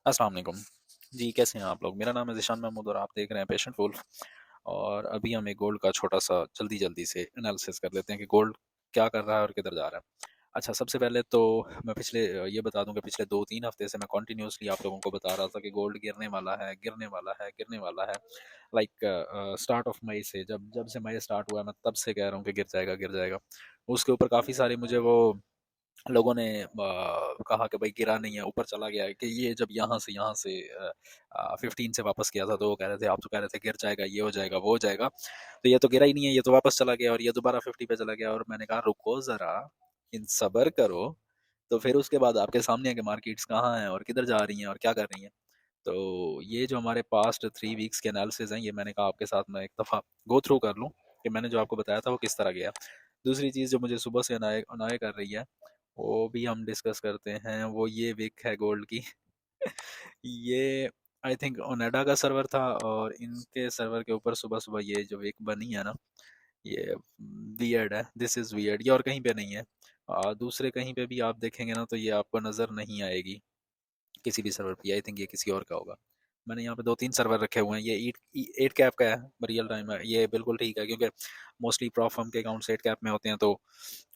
अस्सलाम वालेकुम जी। कैसे हैं आप लोग? मेरा नाम है ज़ीशान महमूद और आप देख रहे हैं पेशेंट वुल्फ। और अभी हम एक गोल्ड का छोटा-सा जल्दी-जल्दी से एनालिसिस कर लेते हैं कि गोल्ड क्या कर रहा है और किधर जा रहा है। अच्छा, सबसे पहले तो मैं ये बता दूँ कि पिछले 2-3 हफ्ते से मैं कंटिन्यूअसली आप लोगों को बता रहा था कि गोल्ड गिरने वाला है, गिरने वाला है, गिरने वाला है। लाइक स्टार्ट ऑफ मई से, जब जब से मई स्टार्ट हुआ है, मैं तब से कह रहा हूँ कि गिर जाएगा, गिर जाएगा। उसके ऊपर काफ़ी सारे मुझे वो लोगों ने कहा कि भाई गिरा नहीं है, ऊपर चला गया है, कि ये जब यहाँ से 15 से वापस किया था तो वो कह रहे थे, आप तो कह रहे थे गिर जाएगा, ये हो जाएगा, वो हो जाएगा। तो ये तो गिरा ही नहीं है, ये तो वापस चला गया और ये दोबारा 50 पे चला गया। और मैंने कहा रुको ज़रा, इन सब्र करो। तो फिर उसके बाद आपके सामने है कि मार्केट्स कहाँ हैं और किधर जा रही हैं और क्या कर रही हैं। तो ये जो हमारे पास्ट 3 वीक्स के एनालिसिस हैं, ये मैंने कहा आपके साथ मैं एक दफ़ा गो थ्रू कर लूँ कि मैंने जो आपको बताया था वो किस तरह गया। दूसरी चीज़ जो मुझे सुबह से अनाय अनाय कर रही है, वो भी हम डिस्कस करते हैं। वो ये विक है गोल्ड की। ये आई थिंक ओनेडा का सर्वर था और इनके सर्वर के ऊपर सुबह सुबह ये जो विक बनी है ना, ये वियर्ड है। This is weird. ये और कहीं पे नहीं है। दूसरे कहीं पे भी आप देखेंगे ना तो ये आपको नज़र नहीं आएगी किसी भी सर्वर पे। आई थिंक ये किसी और का होगा। मैंने यहाँ पे 2-3 सर्वर रखे हुए हैं। ये 8 कैप का है, रियल टाइम है। ये बिल्कुल ठीक है क्योंकि मोस्टली प्रॉप फर्म के अकाउंट्स 8 कैप में होते हैं, तो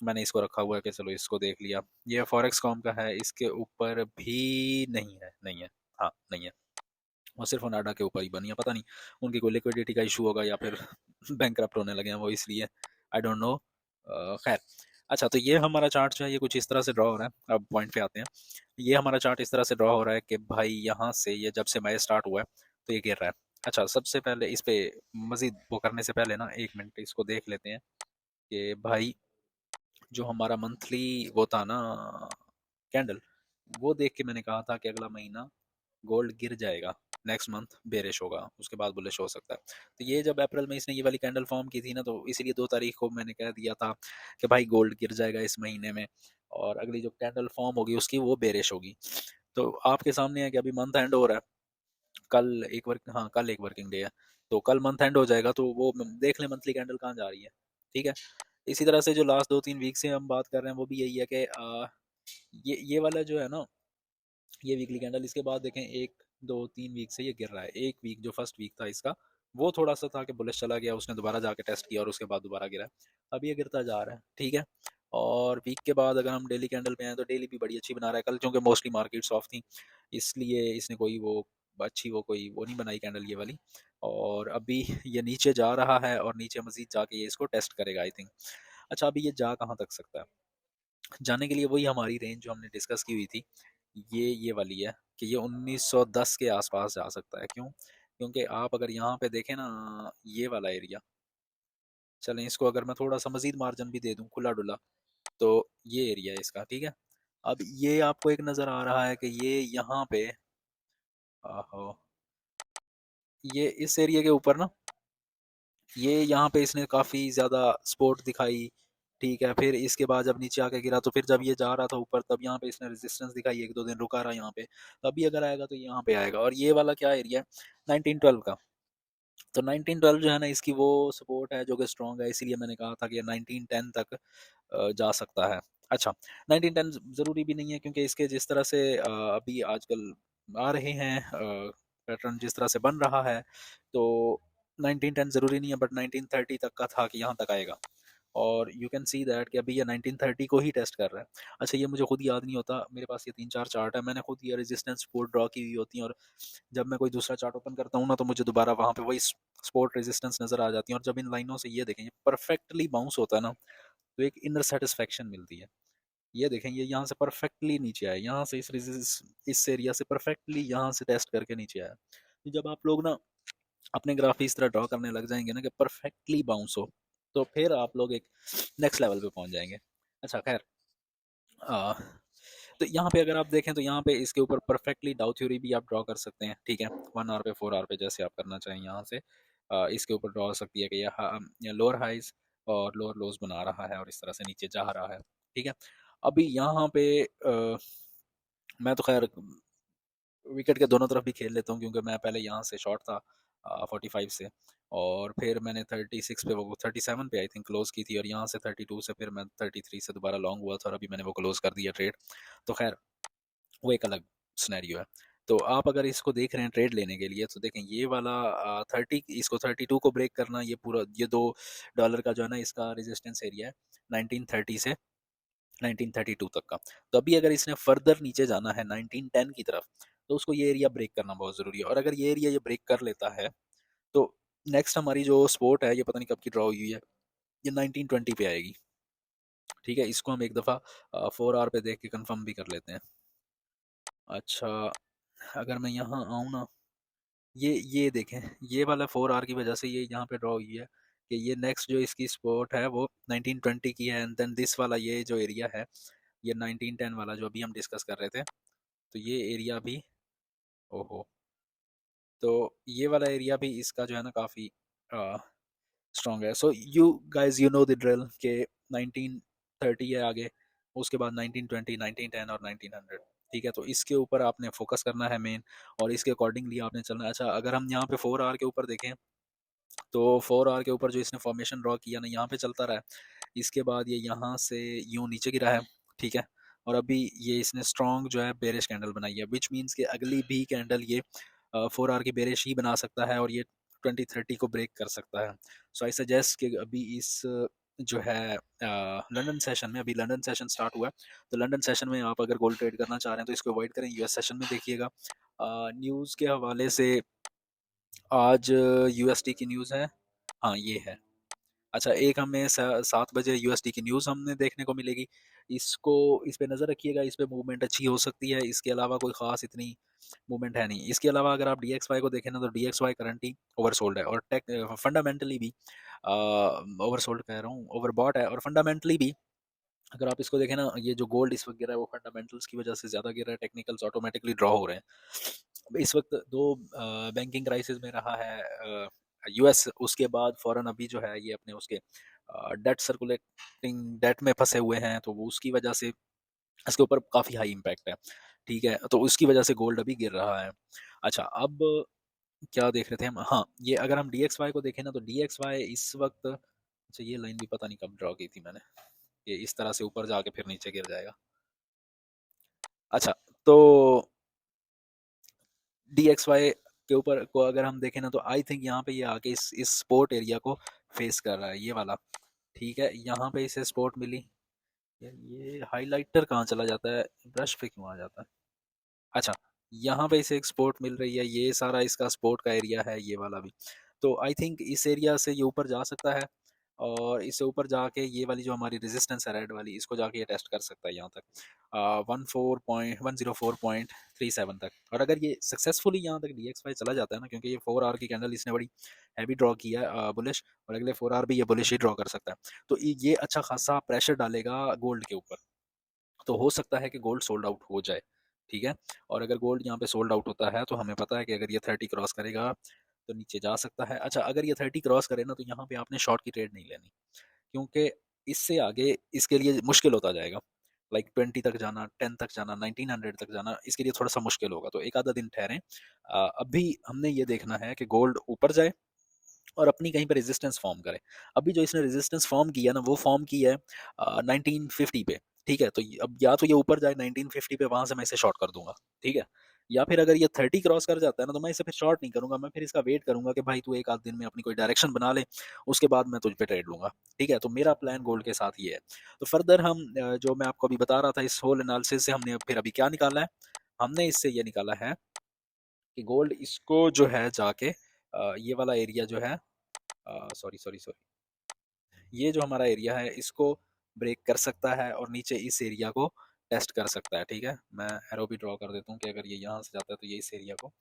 मैंने इसको रखा हुआ है कि चलो इसको देख लिया। ये फॉरेक्स कॉम का है, इसके ऊपर भी नहीं है, नहीं है। हाँ, नहीं है। वो सिर्फ ओनाडा के ऊपर ही बनी है। पता नहीं उनकी कोई लिक्विडिटी का इशू होगा या फिर बैंकरप्ट होने लगे हैं वो, इसलिए आई डोंट नो। खैर, अच्छा, तो ये हमारा चार्ट जो है ये कुछ इस तरह से ड्रॉ हो रहा है। अब पॉइंट पे आते हैं। ये हमारा चार्ट इस तरह से ड्रॉ हो रहा है कि भाई यहाँ से ये जब से मैच स्टार्ट हुआ है तो ये गिर रहा है। अच्छा, सबसे पहले इस पे मजीद वो करने से पहले ना 1 मिनट इसको देख लेते हैं कि भाई जो हमारा मंथली वो था ना कैंडल, वो देख के मैंने कहा था कि अगला महीना गोल्ड गिर जाएगा, नेक्स्ट मंथ बेरिश होगा, उसके बाद बुलिश हो सकता है। तो ये जब अप्रैल में इसने ये वाली कैंडल फॉर्म की थी ना, तो इसीलिए 2 तारीख को मैंने कह दिया था कि भाई गोल्ड गिर जाएगा इस महीने में और अगली जो कैंडल फॉर्म होगी उसकी वो बेरिश होगी। तो आपके सामने है कि अभी मंथ एंड हो रहा है। कल एक वर्किंग डे है। तो कल मंथ एंड हो जाएगा तो वो देख लें मंथली कैंडल कहाँ जा रही है। ठीक है। इसी तरह से जो लास्ट 2-3 वीक से हम बात कर रहे हैं वो भी यही है कि ये वाला जो है ना, ये वीकली कैंडल, इसके बाद देखें 1-2-3 वीक से ये गिर रहा है। एक वीक जो फर्स्ट वीक था इसका, वो थोड़ा सा था कि बुलिश चला गया, उसने दोबारा जाके टेस्ट किया और उसके बाद दोबारा गिरा। अब ये गिरता जा रहा है। ठीक है। और वीक के बाद अगर हम डेली कैंडल पे आए तो डेली भी बड़ी अच्छी बना रहा है। कल चूंकि मोस्टली मार्केट्स ऑफ थी, इसलिए इसने कोई वो अच्छी वो कोई वो नहीं बनाई कैंडल ये वाली। और अभी ये नीचे जा रहा है और नीचे मजीद जाके ये इसको टेस्ट करेगा आई थिंक। अच्छा, अभी ये जा कहाँ तक सकता है? जाने के लिए वही हमारी रेंज जो हमने डिस्कस की हुई थी, ये वाली है कि ये 1910 के आसपास जा सकता है। क्यों? क्योंकि आप अगर यहाँ पे देखें ना, ये वाला एरिया, चलें इसको अगर मैं थोड़ा सा मजीद मार्जिन भी दे दूं खुला डुला, तो ये एरिया है इसका। ठीक है। अब ये आपको एक नज़र आ रहा है कि ये यहाँ पे, आहो, ये इस एरिया के ऊपर ना, ये यहाँ पे इसने काफ़ी ज़्यादा सपोर्ट दिखाई। ठीक है। फिर इसके बाद जब नीचे आके गिरा तो फिर जब ये जा रहा था ऊपर तब यहाँ पे इसने रेजिस्टेंस दिखाई, 1-2 दिन रुका रहा यहाँ पे। तभी अगर आएगा तो यहाँ पे आएगा। और ये वाला क्या एरिया है? 1912 का। तो 1912 जो है ना, इसकी वो सपोर्ट है जो कि स्ट्रॉन्ग है, इसीलिए मैंने कहा था कि 1910 तक जा सकता है। अच्छा, 1910 ज़रूरी भी नहीं है क्योंकि इसके जिस तरह से अभी आजकल आ रहे हैं पैटर्न जिस तरह से बन रहा है, तो 1910 ज़रूरी नहीं है, बट 1930 तक का था कि यहाँ तक आएगा। और यू कैन सी दैट कि अभी ये 1930 को ही टेस्ट कर रहा है। अच्छा, ये मुझे खुद याद नहीं होता, मेरे पास ये 3-4 चार्ट है, मैंने खुद ये रेजिस्टेंस सपोर्ट ड्रॉ की हुई होती है। और जब मैं कोई दूसरा चार्ट ओपन करता हूँ ना, तो मुझे दोबारा वहाँ पे वही सपोर्ट रेजिस्टेंस नज़र आ जाती है। और जब इन लाइनों से ये देखें, ये परफेक्टली बाउंस होता है ना, तो एक इनर सेटिस्फेक्शन मिलती है। ये देखें, ये यहाँ से परफेक्टली नीचे आया, यहाँ से इस एरिया से परफेक्टली यहाँ से टेस्ट करके नीचे आया। तो जब आप लोग ना अपने ग्राफ इस तरह ड्रॉ करने लग जाएंगे ना कि परफेक्टली बाउंस हो, तो फिर आप लोग एक नेक्स्ट लेवल पे पहुंच जाएंगे। अच्छा, खैर, आ, तो यहाँ पे अगर आप देखें तो यहाँ पे इसके ऊपर परफेक्टली डाउ थ्योरी भी आप ड्रॉ कर सकते हैं। ठीक है। 1 आवर पे, 4 आवर पे, जैसे आप करना चाहें यहाँ से इसके ऊपर ड्रॉ हो सकती है कि यह लोअर हाइज और लोअर लोज बना रहा है और इस तरह से नीचे जा रहा है। ठीक है। अभी यहाँ पे मैं तो खैर विकेट के दोनों तरफ भी खेल लेता हूँ क्योंकि मैं पहले यहाँ से शॉर्ट था 45 से, और फिर मैंने 36 पे, वो 37 पे आई थिंक क्लोज की थी, और यहाँ से 32 से फिर मैं 33 से दोबारा लॉन्ग हुआ था और अभी मैंने वो क्लोज कर दिया ट्रेड। तो खैर, वो एक अलग सिनेरियो है। तो आप अगर इसको देख रहे हैं ट्रेड लेने के लिए, तो देखें ये वाला 30, इसको 32 को ब्रेक करना, ये पूरा ये $2 का जो है ना इसका रेजिस्टेंस एरिया है 1930 से 1932 तक का। तो अभी अगर इसने फर्दर नीचे जाना है 1910 की तरफ, तो उसको ये एरिया ब्रेक करना बहुत ज़रूरी है। और अगर ये एरिया ये ब्रेक कर लेता है, तो नेक्स्ट हमारी जो स्पोर्ट है, ये पता नहीं कब की ड्रॉ हुई है, ये 1920 पे आएगी। ठीक है, इसको हम एक दफ़ा 4 आवर पे देख के कंफर्म भी कर लेते हैं। अच्छा, अगर मैं यहाँ आऊँ ना, ये देखें, ये वाला 4 आवर की वजह से ये यहाँ पे ड्रॉ हुई है कि ये नेक्स्ट जो इसकी स्पोर्ट है वो 1920 की है, एंड देन दिस वाला ये जो एरिया है ये 1910 वाला जो अभी हम डिस्कस कर रहे थे। तो ये एरिया भी, ओहो, तो ये वाला एरिया भी इसका जो है ना काफ़ी स्ट्रॉन्ग है। So you guys you know the drill के 1930 है आगे, उसके बाद 1920, 1910 और 1900। ठीक है, तो इसके ऊपर आपने फोकस करना है मेन, और इसके अकॉर्डिंगली आपने चलना है। अच्छा, अगर हम यहाँ पे 4 आवर के ऊपर देखें, तो 4 आवर के ऊपर जो इसने फॉर्मेशन ड्रॉ किया ना, यहाँ पे चलता रहा है, इसके बाद ये यहाँ से यूँ नीचे गिरा है। ठीक है, और अभी ये इसने स्ट्रॉन्ग जो है बेरिश कैंडल बनाई है, विच मीन्स कि अगली भी कैंडल ये 4 आवर की बेरिश ही बना सकता है, और ये 2030 को ब्रेक कर सकता है। सो आई सजेस्ट कि अभी इस जो है लंदन सेशन में, अभी लंदन सेशन स्टार्ट हुआ है, तो लंदन सेशन में आप अगर गोल्ड ट्रेड करना चाह रहे हैं तो इसको अवॉइड करें। यूएस सेशन में देखिएगा। न्यूज़ के हवाले से आज यूएसडी की न्यूज़ है, हाँ ये है। अच्छा, एक हमें 7 बजे यूएसडी की न्यूज़ हमने देखने को मिलेगी, इसको इस पे नज़र रखिएगा, इस पे मूवमेंट अच्छी हो सकती है। इसके अलावा कोई ख़ास इतनी मूवमेंट है नहीं। इसके अलावा अगर आप DXY को देखें ना, तो DXY करंटली ओवरसोल्ड है, और टेक फंडामेंटली भी ओवरसोल्ड कह रहा हूँ, ओवरबॉट है, और फंडामेंटली भी अगर आप इसको देखें ना, ये जो गोल्ड इस वक्त गिरा है वो फंडामेंटल्स की वजह से ज़्यादा गिर रहा है, टेक्निकल्स ऑटोमेटिकली ड्रॉ हो रहे हैं। इस वक्त दो बैंकिंग क्राइसिस में रहा है यूएस, उसके बाद फौरन अभी जो है ये अपने उसके डेट सर्कुलेटिंग डेट में फंसे हुए हैं, तो वो उसकी वजह से इसके ऊपर काफ़ी हाई इम्पैक्ट है। ठीक है, तो उसकी वजह से गोल्ड अभी गिर रहा है। अच्छा, अब क्या देख रहे थे हम, हाँ ये अगर हम DXY को देखें ना, तो DXY इस वक्त, अच्छा ये लाइन भी पता नहीं कब ड्रॉ की थी मैंने, ये इस तरह से ऊपर जाके फिर नीचे गिर जाएगा। अच्छा, तो DXY के ऊपर को अगर हम देखें ना, तो आई थिंक यहाँ पे ये आके इस स्पोर्ट एरिया को फेस कर रहा है, ये वाला। ठीक है, यहाँ पे इसे सपोर्ट मिली। यार ये हाइलाइटर कहाँ चला जाता है, ब्रश पे क्यों आ जाता है। अच्छा, यहाँ पे इसे एक सपोर्ट मिल रही है, ये सारा इसका सपोर्ट का एरिया है, ये वाला भी। तो आई थिंक इस एरिया से ये ऊपर जा सकता है, और इससे ऊपर जाके ये वाली जो हमारी रेजिस्टेंस है रेड वाली, इसको जाके ये टेस्ट कर सकता है यहाँ तक 104.104.37 तक। और अगर ये सक्सेसफुली यहाँ तक DXY चला जाता है ना, क्योंकि ये 4 आवर की कैंडल इसने बड़ी हैवी ड्रॉ किया है बुलिश, और अगले 4 आवर भी ये बुलिश ही ड्रॉ कर सकता है, तो ये अच्छा खासा प्रेशर डालेगा गोल्ड के ऊपर। तो हो सकता है कि गोल्ड सोल्ड आउट हो जाए। ठीक है, और अगर गोल्ड यहाँ पे सोल्ड आउट होता है, तो हमें पता है कि अगर ये 30 क्रॉस करेगा तो नीचे जा सकता है। अच्छा, अगर ये 30 क्रॉस करे ना, तो यहाँ पे आपने शॉर्ट की ट्रेड नहीं लेनी, क्योंकि इससे आगे इसके लिए मुश्किल होता जाएगा। लाइक 20 तक जाना, 10 तक जाना, 1900 तक जाना, इसके लिए थोड़ा सा मुश्किल होगा, तो एक आधा दिन ठहरें। अभी हमने ये देखना है कि गोल्ड ऊपर जाए और अपनी कहीं पर रेजिस्टेंस फॉर्म करे। अभी जो इसने रेजिस्टेंस फॉर्म किया ना, वो फॉर्म की है 1950 पे। ठीक है, तो अब या तो ये ऊपर जाए 1950 पे, वहां से मैं इसे शॉर्ट कर दूंगा। ठीक है, या फिर अगर ये 30 क्रॉस कर जाता है ना, तो मैं इसे फिर शॉर्ट नहीं करूंगा, मैं फिर इसका वेट करूंगा कि भाई तू एक आध दिन में अपनी कोई डायरेक्शन बना ले, उसके बाद मैं तुझ पे ट्रेड लूंगा। ठीक है, तो मेरा प्लान गोल्ड के साथ ये है। तो फर्दर हम जो मैं आपको अभी बता रहा था, इस होल एनालिसिस से हमने फिर अभी क्या निकाला है, हमने इससे ये निकाला है कि गोल्ड इसको जो है जाके ये वाला एरिया जो है, सॉरी सॉरी सॉरी, ये जो हमारा एरिया है इसको ब्रेक कर सकता है, और नीचे इस एरिया को टेस्ट कर सकता है। ठीक है, मैं एरो भी ड्रॉ कर देता हूँ कि अगर ये यहाँ से जाता है तो ये इस एरिया को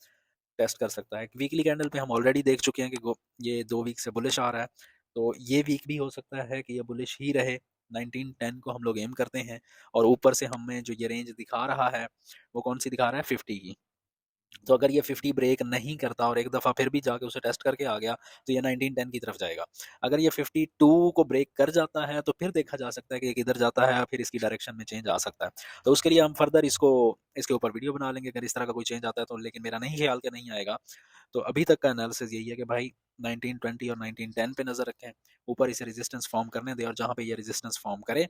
टेस्ट कर सकता है। वीकली कैंडल पे हम ऑलरेडी देख चुके हैं कि ये 2 वीक से बुलिश आ रहा है, तो ये वीक भी हो सकता है कि ये बुलिश ही रहे। 1910 को हम लोग एम करते हैं, और ऊपर से हमें जो ये रेंज दिखा रहा है वो कौन सी दिखा रहा है, 50 की। तो अगर ये 50 ब्रेक नहीं करता और एक दफ़ा फिर भी जाके उसे टेस्ट करके आ गया, तो ये 1910 की तरफ जाएगा। अगर ये 52 को ब्रेक कर जाता है, तो फिर देखा जा सकता है कि ये किधर जाता है, फिर इसकी डायरेक्शन में चेंज आ सकता है। तो उसके लिए हम फर्दर इसको इसके ऊपर वीडियो बना लेंगे अगर इस तरह का कोई चेंज आता है तो, लेकिन मेरा नहीं ख्याल कि नहीं आएगा। तो अभी तक का एनालिसिस यही है कि भाई 1920 और 1910 पे नज़र रखें, ऊपर इसे रेजिस्टेंस फॉर्म करने दें, और जहाँ पे ये रेजिस्टेंस फॉर्म करे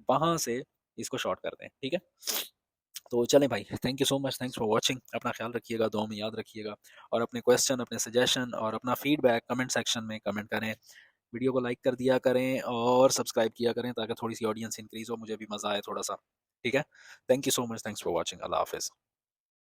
वहाँ से इसको शॉर्ट कर दें। ठीक है, तो चलें भाई, thank you so much, thanks for watching. अपना ख्याल रखिएगा, दुआ में याद रखिएगा, और अपने क्वेश्चन, अपने सजेशन और अपना फीडबैक कमेंट सेक्शन में कमेंट करें। वीडियो को लाइक कर दिया करें और सब्सक्राइब किया करें, ताकि थोड़ी सी ऑडियंस इंक्रीज़ हो, मुझे भी मज़ा आए थोड़ा सा। ठीक है, thank you so much, thanks for watching, अल्लाह हाफिज़।